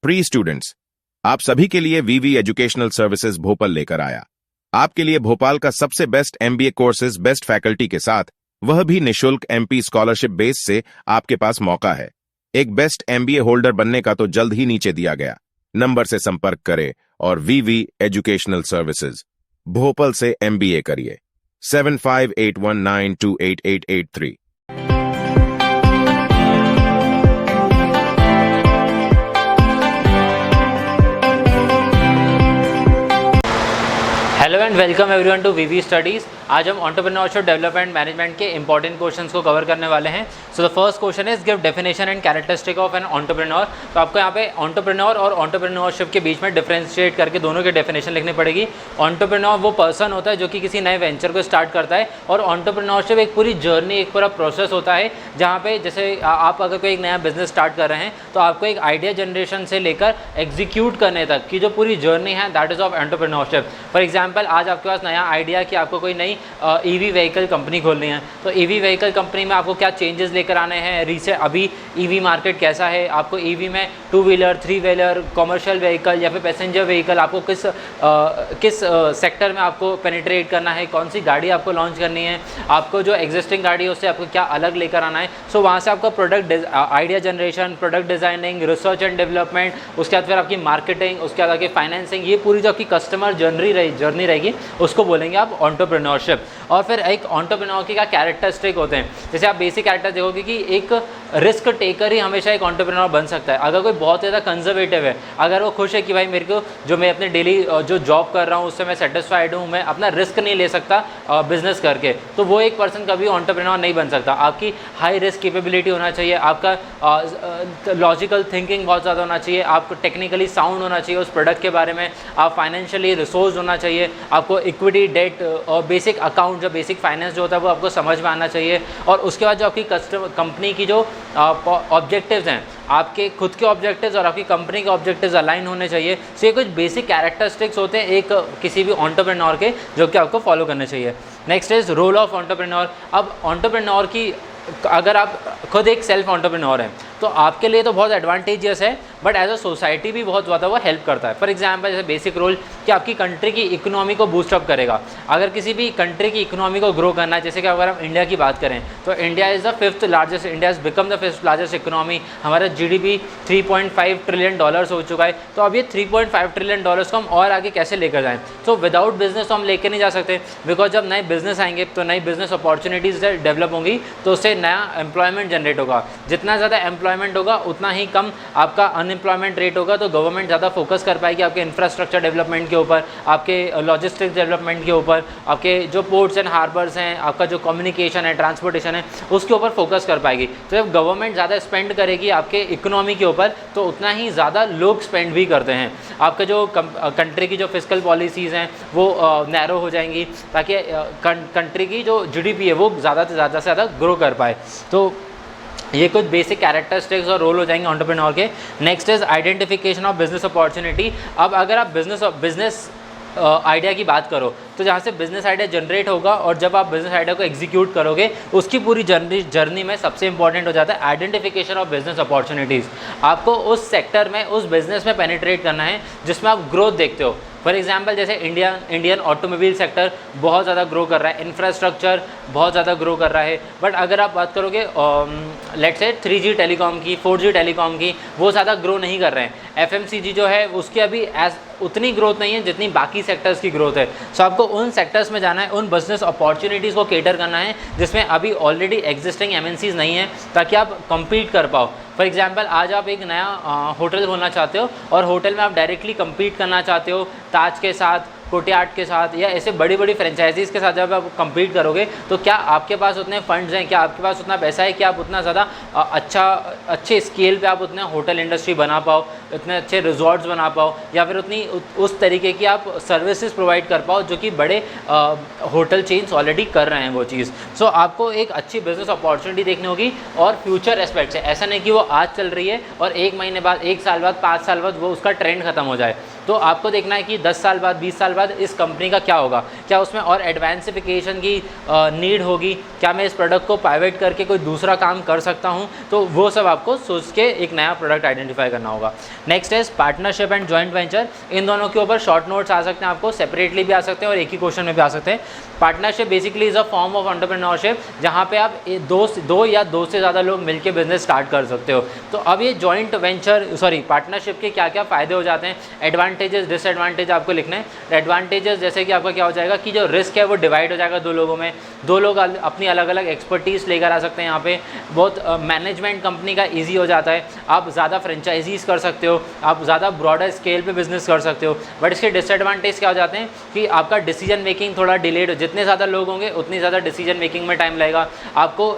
Pre students, आप सभी के लिए वीवी एजुकेशनल सर्विसेज भोपाल लेकर आया। आपके लिए भोपाल का सबसे best MBA courses best faculty के साथ, वह भी निशुल्क एमपी स्कॉलरशिप बेस से आपके पास मौका है। एक बेस्ट एमबीए होल्डर बनने का तो जल्द ही नीचे दिया गया नंबर से संपर्क करें और वीवी एजुकेशनल सर्विसेज भोपाल से एमबीए करिए। 7581928883। Hello and welcome everyone to VV studies. आज हम एंटरप्रेन्योरशिप डेवलपमेंट मैनेजमेंट के इंपॉर्टेंट क्वेश्चंस को कवर करने वाले हैं। So the first question is give definition and characteristic of an entrepreneur. तो आपको यहाँ पे एंटरप्रेन्योर और एंटरप्रेन्योरशिप के बीच में डिफरेंशिएट करके दोनों की डेफिनेशन लिखनी पड़ेगी। एंटरप्रेन्योर वो पर्सन होता है जो कि किसी नए वेंचर को स्टार्ट करता है, और एंटरप्रेन्योरशिप एक पूरी जर्नी, एक पूरा प्रोसेस होता है जहाँ पे जैसे आप अगर कोई एक नया बिजनेस स्टार्ट कर रहे हैं तो आपको एक आइडिया जनरेशन से लेकर एग्जीक्यूट करने तक की जो पूरी जर्नी है, that is of entrepreneurship. For example, आज आपके पास नया आइडिया कि आपको कोई नई ईवी व्हीकल कंपनी खोलनी है, तो ईवी व्हीकल कंपनी में आपको क्या चेंजेस लेकर आने हैं। अभी ईवी मार्केट कैसा है, आपको ईवी में 2 व्हीलर 3 व्हीलर कॉमर्शियल व्हीकल या फिर पैसेंजर व्हीकल आपको किस सेक्टर में आपको पेनिट्रेट करना है, कौन सी गाड़ी आपको लॉन्च करनी है, आपको जो एग्जिस्टिंग गाड़ी है उससे आपको क्या अलग लेकर आना है। सो वहाँ से आपका product idea generation, product designing, research and development, उसके बाद फिर आपकी मार्केटिंग, उसके बाद आपकी फाइनेंसिंग, ये पूरी जो आपकी कस्टमर जर्नी रहेगी उसको बोलेंगे आप एंटरप्रेन्योरशिप। और फिर एक एंटरप्रेन्योर की क्या कैरेक्टरिस्टिक होते हैं, जैसे आप बेसिक कैरेक्टर देखोगे कि एक रिस्क टेकर ही हमेशा एक एंटरप्रेन्योर बन सकता है। अगर कोई बहुत ज़्यादा कंजर्वेटिव है, अगर वो खुश है कि भाई मेरे को जो मैं अपने डेली जो जॉब कर रहा हूँ उससे मैं सेटिस्फाइड हूँ, मैं अपना रिस्क नहीं ले सकता बिजनेस करके, तो वो एक पर्सन कभी एंटरप्रेन्योर नहीं बन सकता। आपकी हाई रिस्क कैपेबिलिटी होना चाहिए, आपका लॉजिकल थिंकिंग बहुत ज़्यादा होना चाहिए, आपको टेक्निकली साउंड होना चाहिए उस प्रोडक्ट के बारे में, आप फाइनेंशियली रिसोर्स होना चाहिए, आपको इक्विटी, डेट और बेसिक अकाउंट, जो बेसिक फाइनेंस जो होता है वो आपको समझ में आना चाहिए। और उसके बाद जो आपकी कंपनी की जो ऑब्जेक्टिव्स हैं, आपके खुद के ऑब्जेक्टिव्स और आपकी कंपनी के ऑब्जेक्टिव्स अलाइन होने चाहिए। सो ये कुछ बेसिक कैरेक्टरिस्टिक्स होते हैं एक किसी भी एंटरप्रेन्योर के, जो कि आपको फॉलो करने चाहिए। Next is role of entrepreneur. अब एंटरप्रेन्योर की, अगर आप खुद एक सेल्फ एंटरप्रेन्योर हैं तो आपके लिए तो बहुत एडवांटेजियस है, बट एज अ सोसाइटी भी बहुत ज़्यादा वो हेल्प करता है। फॉर एग्जांपल, जैसे बेसिक रोल कि आपकी कंट्री की इकोनॉमी को बूस्टअप करेगा। अगर किसी भी कंट्री की इकोनॉमी को ग्रो करना है, जैसे कि अगर हम इंडिया की बात करें तो India is the 5th largest, India is become the 5th largest economy. हमारा GDP $3.5 ट्रिलियन हो चुका है। तो अब ये $3.5 ट्रिलियन को हम और आगे कैसे लेकर जाएँ। तो विदाउट बिजनेस तो हम लेकर नहीं जा सकते, बिकॉज जब नए बिजनेस आएंगे तो नई बिजनेस अपॉर्चुनिटीज़ डेवलप होंगी, तो उससे नया एम्प्लॉयमेंट जनरेट होगा। जितना ज़्यादा एम्प्लॉयमेंट होगा उतना ही कम आपका अनएम्प्लॉयमेंट रेट होगा। तो गवर्नमेंट ज़्यादा फोकस कर पाएगी आपके इंफ्रास्ट्रक्चर डेवलपमेंट के ऊपर, आपके लॉजिस्टिक्स डेवलपमेंट के ऊपर, आपके जो पोर्ट्स एंड हार्बर्स हैं, आपका जो कम्युनिकेशन है, ट्रांसपोर्टेशन है, उसके ऊपर फोकस कर पाएगी। तो जब गवर्नमेंट ज़्यादा स्पेंड करेगी आपके इकोनॉमी के ऊपर, तो उतना ही ज़्यादा लोग स्पेंड भी करते हैं। आपका जो कंट्री की जो फिस्कल पॉलिसीज़ हैं वो नैरो हो जाएंगी, ताकि कंट्री की जो GDP है वो ज़्यादा से ज़्यादा ग्रो कर पाए। तो ये कुछ बेसिक कैरेक्टरिस्टिक्स और रोल हो जाएंगे एंटरप्रेन्योर के। Next is identification of business opportunity. अब अगर आप बिजनेस आइडिया की बात करो तो जहाँ से बिजनेस आइडिया जनरेट होगा और जब आप बिजनेस आइडिया को एग्जीक्यूट करोगे, उसकी पूरी जर्नी में सबसे इंपॉर्टेंट हो जाता है आइडेंटिफिकेशन ऑफ बिजनेस अपॉर्चुनिटीज़। आपको उस सेक्टर में, उस बिजनेस में पेनिट्रेट करना है जिसमें आप ग्रोथ देखते हो। फॉर एग्जाम्पल, जैसे इंडियन ऑटोमोबाइल सेक्टर बहुत ज़्यादा ग्रो कर रहा है, इंफ्रास्ट्रक्चर बहुत ज़्यादा ग्रो कर रहा है, बट अगर आप बात करोगे लेट्स से 3G टेलीकॉम की, 4G टेलीकॉम की, वो ज़्यादा ग्रो नहीं कर रहे हैं। FMCG जो है उसकी अभी उतनी ग्रोथ नहीं है जितनी बाकी सेक्टर्स की ग्रोथ है। सो आपको उन सेक्टर्स में जाना है, उन बिजनेस अपॉर्चुनिटीज़ को केटर करना है जिसमें अभी ऑलरेडी एग्जिस्टिंग MNCs नहीं है, ताकि आप कम्पीट कर पाओ। फॉर एग्जाम्पल, आज आप एक नया होटल खोलना चाहते हो और होटल में आप डायरेक्टली कम्पीट करना चाहते हो ताज के साथ, कोटियार्ट के साथ, या ऐसे बड़ी बड़ी फ्रेंचाइजीज़ के साथ जब आप कम्पीट करोगे, तो क्या आपके पास उतने फंड्स हैं, क्या आपके पास उतना पैसा है कि आप उतना ज़्यादा अच्छे स्केल पे आप उतने होटल इंडस्ट्री बना पाओ, इतने अच्छे रिजॉर्ट्स बना पाओ, या फिर उतनी उस तरीके की आप सर्विसेज प्रोवाइड कर पाओ जो कि बड़े होटल चेन्स ऑलरेडी कर रहे हैं वो चीज़। सो आपको एक अच्छी बिजनेस अपॉर्चुनिटी देखनी होगी और फ्यूचर एस्पेक्ट्स है। ऐसा नहीं कि वो आज चल रही है और 1 महीने बाद, 1 साल बाद, 5 साल बाद वो उसका ट्रेंड खत्म हो जाए। तो आपको देखना है कि 10 साल बाद 20 साल बाद इस कंपनी का क्या होगा, क्या उसमें और एडवांसिफिकेशन की नीड होगी, क्या मैं इस प्रोडक्ट को पाइवेट करके कोई दूसरा काम कर सकता हूँ, तो वो सब आपको सोच के एक नया प्रोडक्ट आइडेंटिफाई करना होगा। Next is partnership and joint venture. इन दोनों के ऊपर शॉर्ट नोट्स आ सकते हैं, आपको सेपरेटली भी आ सकते हैं और एक ही क्वेश्चन में भी आ सकते हैं। Partnership basically is a form of entrepreneurship जहाँ पे आप दो या दो से ज़्यादा लोग मिलकर बिजनेस स्टार्ट कर सकते हो। तो अब ये जॉइंट वेंचर पार्टनरशिप के क्या क्या फ़ायदे हो जाते हैं, एडवांटेजेस डिसएडवांटेज आपको लिखना है। एडवांटेजेस जैसे कि आपका क्या हो जाएगा कि जो रिस्क है वो डिवाइड हो जाएगा 2 लोगों में, 2 लोग अपनी अलग अलग एक्सपर्टीज़ लेकर आ सकते हैं। यहाँ पे बहुत मैनेजमेंट कंपनी का ईजी हो जाता है, आप ज़्यादा फ्रेंचाइजीज़ कर सकते हो, आप ज़्यादा ब्रॉडर स्केल पे बिजनेस कर सकते हो। बट इसके डिसएडवांटेज क्या हो जाते हैं कि आपका डिसीजन मेकिंग थोड़ा डिलेड हो, जितने ज़्यादा लोग होंगे उतनी ज़्यादा डिसीजन मेकिंग में टाइम लगेगा, आपको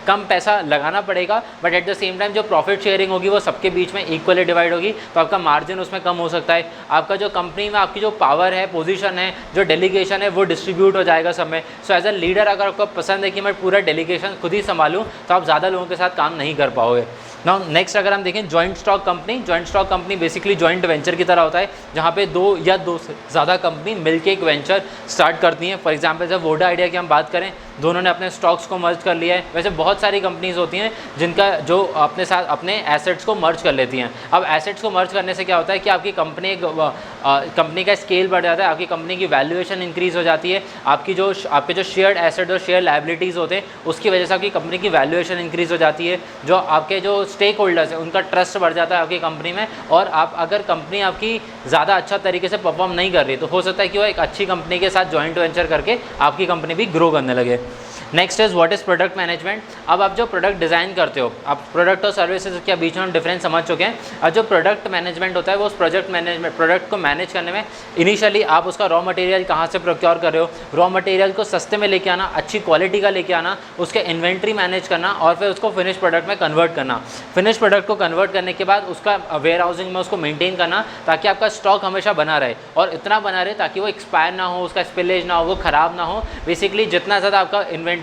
कम पैसा लगाना पड़ेगा, but at the same time जो प्रॉफिट शेयरिंग होगी वो सबके बीच में इक्वली डिवाइड होगी, तो आपका मार्जिन उसमें कम हो सकता है। आपका जो कंपनी में आपकी जो पावर है, पोजीशन है, जो डेलीगेशन है वो डिस्ट्रीब्यूट हो जाएगा सब में। सो एज अ लीडर अगर आपको पसंद है कि मैं पूरा डेलीगेशन खुद ही संभालूँ, तो आप ज़्यादा लोगों के साथ काम नहीं कर पाओगे। नाउ नेक्स्ट अगर हम देखें joint stock company basically joint venture की तरह होता है, जहाँ पे 2 या 2 से ज़्यादा कंपनी मिलके एक वेंचर स्टार्ट करती हैं। फॉर एग्जांपल जब वोडा आइडिया की हम बात करें, दोनों ने अपने स्टॉक्स को मर्ज कर लिया है। वैसे बहुत सारी कंपनीज होती हैं जिनका जो अपने साथ अपने एसेट्स को मर्ज कर लेती हैं। अब एसेट्स को मर्ज करने से क्या होता है कि आपकी कंपनी का स्केल बढ़ जाता है, आपकी कंपनी की वैल्यूएशन इंक्रीज़ हो जाती है, आपके जो शेयर्ड एसेट और शेयर लायबिलिटीज़ होते हैं उसकी वजह से आपकी कंपनी की वैल्यूएशन इंक्रीज़ हो जाती है, जो आपके जो स्टेक होल्डर्स हैं उनका ट्रस्ट बढ़ जाता है आपकी कंपनी में। और आप अगर कंपनी आपकी ज़्यादा अच्छा तरीके से परफॉर्म नहीं कर रही तो हो सकता है कि वो एक अच्छी कंपनी के साथ जॉइंट वेंचर करके आपकी कंपनी भी ग्रो करने लगे। Next is what is product management. अब आप जो प्रोडक्ट डिज़ाइन करते हो, आप प्रोडक्ट और सर्विसेज के बीच में हम डिफरेंस समझ चुके हैं। और जो प्रोडक्ट मैनेजमेंट होता है वो उस प्रोडक्ट को मैनेज करने में इनिशियली आप उसका रॉ मटेरियल कहाँ से प्रोक्योर कर रहे हो, रॉ मटेरियल को सस्ते में लेके आना, अच्छी क्वालिटी का लेके आना, उसके इन्वेंट्री मैनेज करना और फिर उसको फिनिश प्रोडक्ट में कन्वर्ट करना। फिनिश प्रोडक्ट को कन्वर्ट करने के बाद उसका वेयर हाउसिंग में उसको मेंटेन करना ताकि आपका स्टॉक हमेशा बना रहे, और इतना बना रहे ताकि वो एक्सपायर ना हो, उसका स्पिलेज ना हो, वो ख़राब ना हो। बेसिकली जितना ज़्यादा आपका इन्वेंट्री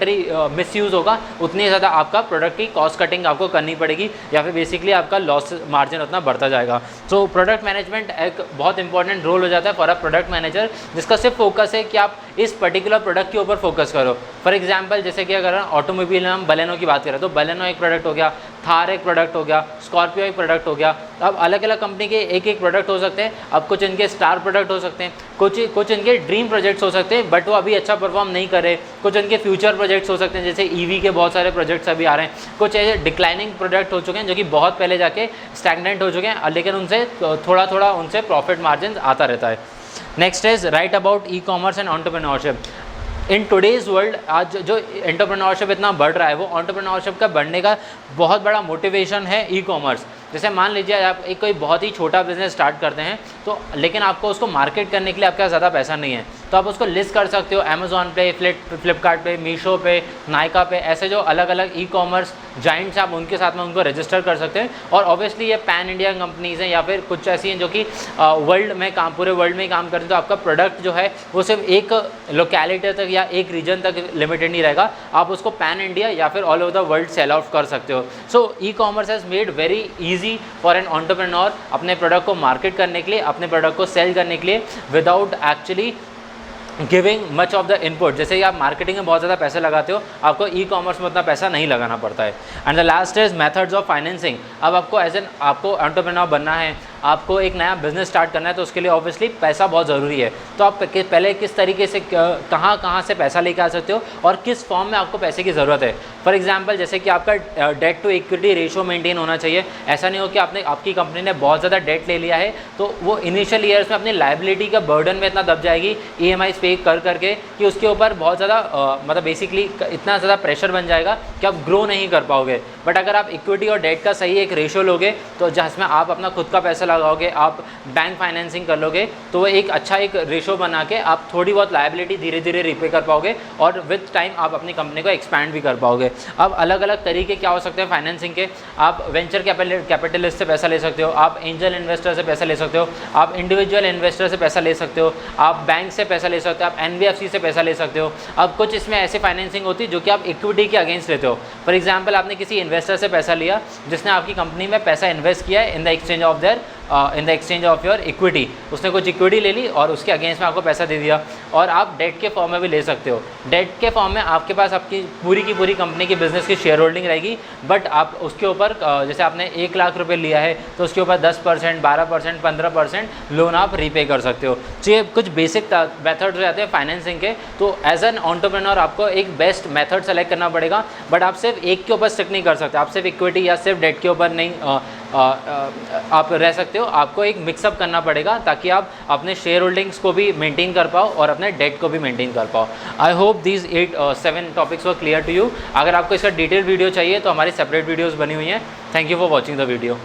मिसयूज़ होगा उतनी ज़्यादा आपका प्रोडक्ट की कॉस्ट कटिंग आपको करनी पड़ेगी, या फिर बेसिकली आपका लॉस मार्जिन उतना बढ़ता जाएगा। तो प्रोडक्ट मैनेजमेंट एक बहुत इंपॉर्टेंट रोल हो जाता है फॉर अ प्रोडक्ट मैनेजर, जिसका सिर्फ फोकस है कि आप इस पर्टिकुलर प्रोडक्ट के ऊपर फोकस करो। फॉर एग्जांपल जैसे कि अगर ऑटोमोबाइल में हम बलेनो की बात करें तो बलेनो एक प्रोडक्ट हो गया, थार एक प्रोडक्ट हो गया, स्कॉर्पियो एक प्रोडक्ट हो गया। अब अलग अलग कंपनी के एक एक प्रोडक्ट हो सकते हैं। अब कुछ इनके स्टार प्रोडक्ट हो सकते हैं, कुछ इनके ड्रीम प्रोजेक्ट्स हो सकते हैं बट वो अभी अच्छा परफॉर्म नहीं कर रहे। कुछ इनके फ्यूचर प्रोजेक्ट्स हो सकते हैं, जैसे ईवी के बहुत सारे प्रोजेक्ट्स अभी आ रहे हैं। कुछ ऐसे डिक्लाइनिंग प्रोडक्ट हो चुके हैं जो कि बहुत पहले जाके स्टैग्नेंट हो चुके हैं, लेकिन उनसे थोड़ा थोड़ा उनसे प्रॉफिट मार्जिन आता रहता है। Next is right about e commerce and entrepreneurship. In today's world आज जो एंटरप्रेन्योरशिप इतना बढ़ रहा है, वो एंटरप्रेन्योरशिप का बढ़ने का बहुत बड़ा मोटिवेशन है ई कॉमर्स। जैसे मान लीजिए आप एक कोई बहुत ही छोटा बिजनेस स्टार्ट करते हैं, तो लेकिन आपको उसको मार्केट करने के लिए आपके पास ज़्यादा पैसा नहीं है, तो आप उसको लिस्ट कर सकते हो अमेज़ॉन पे, फ्लिपकार्ट पे, मीशो पे, नायका पे, ऐसे जो अलग अलग ई कॉमर्स जाइंट्स आप उनके साथ में उनको रजिस्टर कर सकते हैं। और ऑब्वियसली ये पैन इंडिया कंपनीज़ हैं या फिर कुछ ऐसी हैं जो कि पूरे वर्ल्ड में ही काम करते हैं, तो आपका प्रोडक्ट जो है वो सिर्फ एक लोकेलिटी तक या एक रीजन तक लिमिटेड नहीं रहेगा, आप उसको पैन इंडिया या फिर all over the world sell out कर सकते हो। So e commerce has made very easy for an entrepreneur अपने प्रोडक्ट को मार्केट करने के लिए, अपने प्रोडक्ट को सेल करने के लिए without actually giving much of the input. जैसे कि आप मार्केटिंग में बहुत ज़्यादा पैसे लगाते हो, आपको ई कॉमर्स में उतना पैसा नहीं लगाना पड़ता है। And the last is methods of financing. अब आपको आपको एंटरप्रेन्योर बनना है, आपको एक नया बिजनेस स्टार्ट करना है, तो उसके लिए ऑब्वियसली पैसा बहुत ज़रूरी है। तो आप पहले किस तरीके से कहाँ से पैसा लेके आ सकते हो और किस फॉर्म में आपको पैसे की ज़रूरत है। फॉर एग्जांपल जैसे कि आपका debt to equity ratio maintain होना चाहिए। ऐसा नहीं हो कि आपकी कंपनी ने बहुत ज़्यादा डेट ले लिया है तो वो इनिशियल ईयर्स में अपनी लायबिलिटी का बर्डन में इतना दब जाएगी EMI पे कर करके कि उसके ऊपर बहुत ज़्यादा मतलब बेसिकली इतना ज़्यादा प्रेशर बन जाएगा कि आप ग्रो नहीं कर पाओगे। बट अगर आप इक्विटी और डेट का सही एक रेशियो लोगे, तो जिसमें आप अपना खुद का पैसा लगाओगे, आप बैंक फाइनेंसिंग कर लोगे, तो वो एक अच्छा एक रेशो बना के आप थोड़ी बहुत लायबिलिटी धीरे धीरे रिपे कर पाओगे और विद टाइम आप अपनी कंपनी को एक्सपैंड भी कर पाओगे। अब अलग अलग तरीके क्या हो सकते हैं फाइनेंसिंग के। आप वेंचर कैपिटलिस्ट से पैसा ले सकते हो, आप एंजल इन्वेस्टर से पैसा ले सकते हो, आप इंडिविजुअल इन्वेस्टर से पैसा ले सकते हो, आप बैंक से पैसा ले सकते हो, आप NBFC से पैसा ले सकते हो। अब कुछ इसमें ऐसी फाइनेंसिंग होती है जो कि आप इक्विटी के अगेंस्ट लेते हो। फॉर एग्जाम्पल आपने किसी इन्वेस्टर से पैसा लिया जिसने आपकी कंपनी में पैसा इन्वेस्ट किया है in the exchange of their in the exchange of your equity. उसने कुछ इक्विटी ले ली और उसके अगेंस्ट में आपको पैसा दे दिया। और आप डेट के फॉर्म में भी ले सकते हो। डेट के फॉर्म में आपके पास आपकी पूरी की पूरी कंपनी की बिजनेस की शेयर होल्डिंग रहेगी, बट आप उसके ऊपर जैसे आपने 1 लाख रुपए लिया है तो उसके ऊपर 10%, 12%, 15% लोन आप रीपे कर सकते हो। तो ये कुछ बेसिक मेथड्स रहते हैं फाइनेंसिंग के। तो एज एन एंटरप्रेन्योर आपको एक बेस्ट मेथड सेलेक्ट करना पड़ेगा, बट आप सिर्फ एक के ऊपर स्टिक नहीं कर सकते। आप सिर्फ इक्विटी या सिर्फ डेट के ऊपर नहीं आप रह सकते हो। आपको एक मिक्सअप करना पड़ेगा ताकि आप अपने शेयर होल्डिंग्स को भी मेंटेन कर पाओ और अपने डेट को भी मेंटेन कर पाओ। I hope these 7 topics were clear to you. अगर आपको इसका डिटेल वीडियो चाहिए तो हमारी सेपरेट वीडियोस बनी हुई हैं। Thank you for watching the video.